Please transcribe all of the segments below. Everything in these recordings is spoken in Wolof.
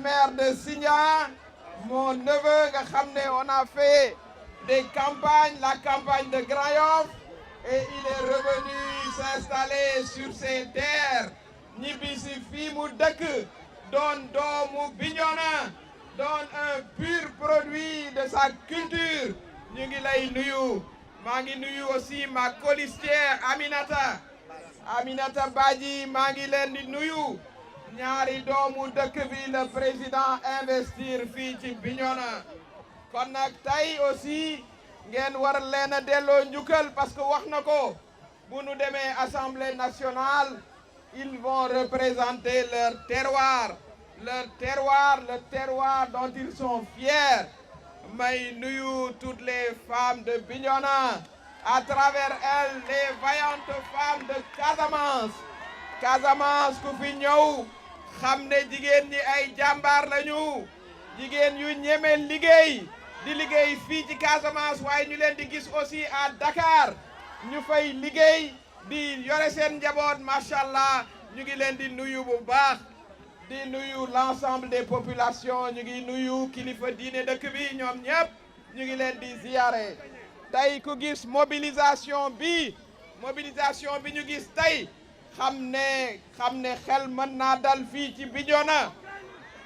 Maire de Signa, mon neveu nga xam ne on a fait des campagnes, la campagne de Grand Yoff, et il est revenu s'installer sur ses terres ñibbisi fii mu dëkk doon doomu Bignona doon un pur produit de sa culture. ñu ngi lay nuyu. maa ngi nuyu aussi ma colistière Aminata Badji maa ngi leen di nuyu. ñaari doomu dëkk bi le président investir fii ci Bignona. kon nag tey aussi ngeen war leen a delloo njukkal parce que wax na ko bu nu demee Assemblée nationale ils vont représenter leur terroir, le terroir dont ils sont fiers. may nuyu toutes les femmes de Bignona, à travers elles les vaillantes femmes de Casamance ku fi ñëw xam ne jigéen ñi ay jàmbaar lañu, jigéen yu ñeme liggéey di liggéey fii ci Casamance waaye ñu leen di gis aussi à Dakar ñu fay liggéey di yore seen njaboot macha allah. ñu ngi leen di nuyu bu baax di nuyu l'ensemble des populations, ñu ngi nuyu kilifa diine dëkk bi ñoom ñëpp ñu ngi leen di ziyaare. tey ku gis mobilisation bi ñu gis tey xam ne xel mën naa dal fii ci Bignona.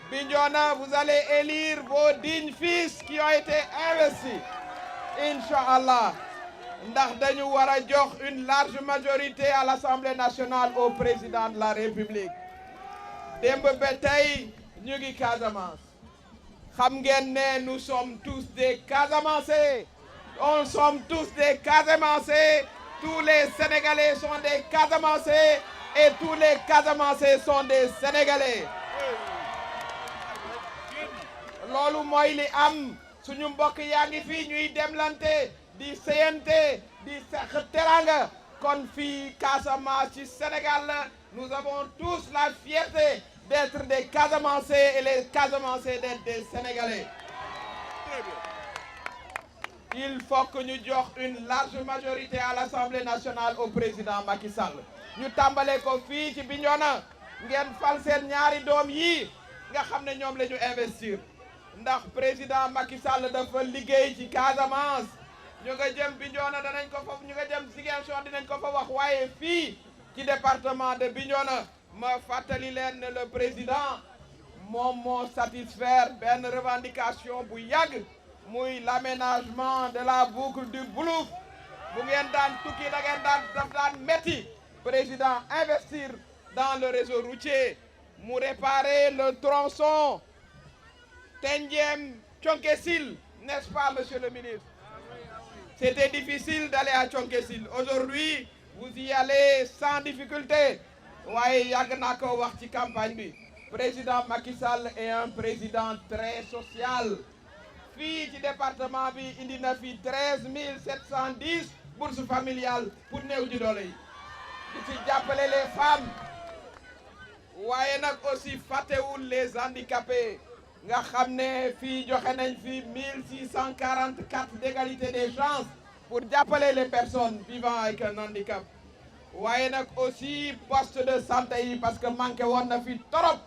Vous allez élire vos dignes fils qui ont été investis Inch'Allah. ndax dañu war a jox une large majorité à l'Assemblée nationale au président de la République. démb ba tey ñu ngi Casamance. xam ngeen ne nous sommes tous des Casamançais. Tous les Sénégalais sont des Casamançais et tous les Casamançais sont des Sénégalais. loolu mooy li am suñu mbokk yaa ngi fii ñuy demlante di seyante di sax teranga kon fii Casamance ci Sénégal la nous avons tous la fierté d'être des Casamançais et les Casamançais d'être des Sénégalais. Il faut que ñu jox une large majorité à l'Assemblée nationale au président Macky Sall. ñu tàmbale ko fii ci Bignona ngeen fal seen ñaari doom yi nga xam ne ñoom la ñu investir. ndax président Macky Sall dafa liggéey ci Casamance ñu nga jëm Bignona danañ ko fa ñu nga jëm Ziguinchor dinañ ko fa wax waaye fii ci département de Bignona ma fàttali leen ne le président moom moo satisfaire benn revendication bu yàgg muy l'aménagement de la boucle du Boulouf. bu ngeen daan tukki da ngeen daan metti président investir dans le réseau routier mu réparer le tronçon Tendiem-Thionck-Essyl, n'est-ce pas, monsieur le ministre? C'était difficile d'aller à Thionck-Essyl. Aujourd'hui, vous y allez sans difficulté. waaye yàgg naa ko wax ci campagne bi. président Macky Sall est un président très social. fii ci département bi indi na fi 13 710 bourses familiales pour néew ji doole yi. di ci jàppale les femmes. waaye nag aussi fàttewul les handicapés. nga xam ne fii joxe nañ fi 1644 d'égalité des chances pour jàppale les personnes vivant avec un handicap. waaye nag aussi poste de santé yi parce que manqué woon na fi torop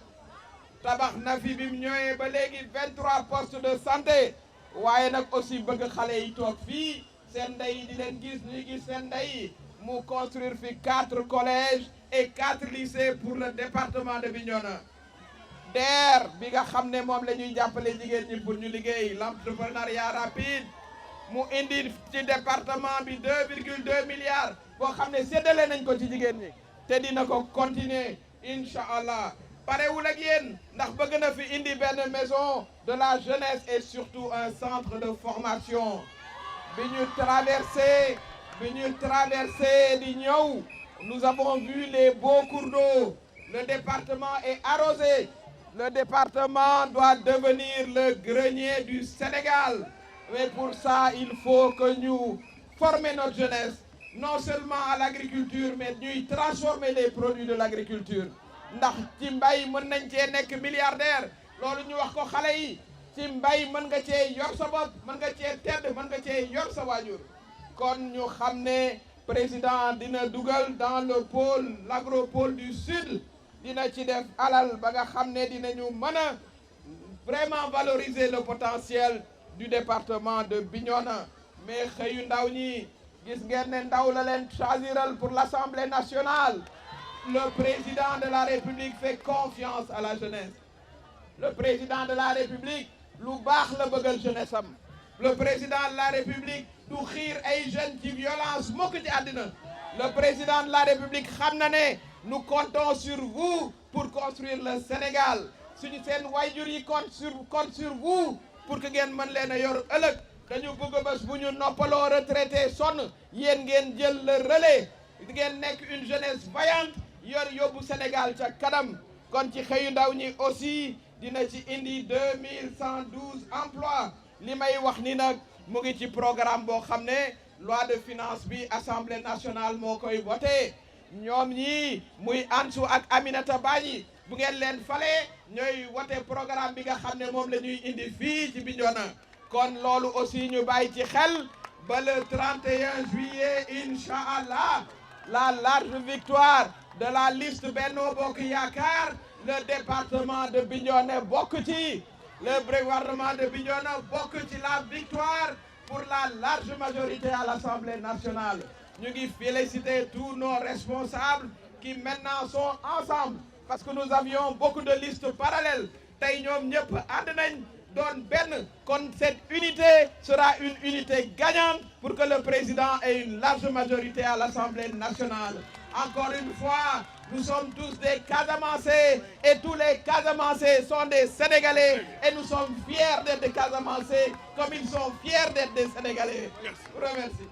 tabax na fi bi mu ñëwee ba léegi 23 postes de santé. waaye nag aussi bëgg xale yi toog fii seen ndey yi di leen gis ñuy gis seen ndey yi mu construire fi 4 collèges et 4 lycées pour le département de Bignona. DER bi nga xam ne moom la ñuy jàppale jigéen ñi pour ñu liggéey l'entrepreneuriat rapide mu indi ci département bi 2,2 milliards boo xam ne séddale nañ ko ci jigéen ñi te dina ko continuer incha allah. parewul ak yéen ndax bëgg na fi indi benn maison de la jeunesse et surtout un centre de formation. bi ñu traversé di ñëw nous avons vu les beaux cours d'eau. Le département est arrosé. Le département doit devenir le grenier du Sénégal. Mais pour ça, il faut que nous formions notre jeunesse, non seulement à l'agriculture, mais nous transformer les produits de l'agriculture. Ndax ci mbay mën nañ cee nekk milliardaire loolu ñu wax ko xale yi ci mbay mën nga cee yor sa bopp mën nga cee tedd mën nga cee yor sa waajur kon ñu xam ne président dina dugal dans le pôle l'agropôle du sud dina ci def alal ba nga xam ne dinañu mën a vraiment valoriser le potentiel du département de Bignona mais xëyu ndaw ñi gis ngeen ne ndaw la leen choisiral pour l'Assemblée nationale. Le président de la République fait confiance à la jeunesse. Le président de la République lu baax la bëggal jeunesse am. Le président de la République du xiir ay jeunes ci violence mukk ci àddina. Le président de la République xam na ne nous comptons sur vous pour construire le Sénégal. Suñu seen waajur yi compte sur vous pour que ngeen mën leen a yor ëllëg. Dañu bëgg bés bu ñu noppaloo retraité sonn yéen ngeen jël le relais. Di ngeen nekk une jeunesse vaillante yor yóbbu Sénégal ca kanam kon ci xëyu ndaw ñi aussi dina ci indi 2112 emplois li may wax ni nag mu ngi ci programme boo xam ne loi de finance bi Assemblée nationale moo koy voté ñoom ñi muy Ansou ak Aminata Badji bu ngeen leen fale ñooy voté programme bi nga xam ne moom la ñuy indi fii ci Bignona kon loolu aussi ñu bàyyi ci xel ba le 31 juillet inch'Allah la large victoire de la liste Benno Bokk Yakaar le département de Bignona bokk ci le gouvernement de Bignona bokk ci la victoire pour la large majorité à l'Assemblée nationale ñu ngi féliciter tous nos responsables qui maintenant sont ensemble parce que nous avions beaucoup de listes parallèles tey ñoom ñëpp ànd nañ doon benn kon cette unité sera une unité gagnante pour que le président ait une large majorité à l'Assemblée nationale. Encore une fois, nous sommes tous des Casamançais et tous les Casamançais sont des Sénégalais et nous sommes fiers d'être des Casamançais comme ils sont fiers d'être des Sénégalais. Je vous remercie.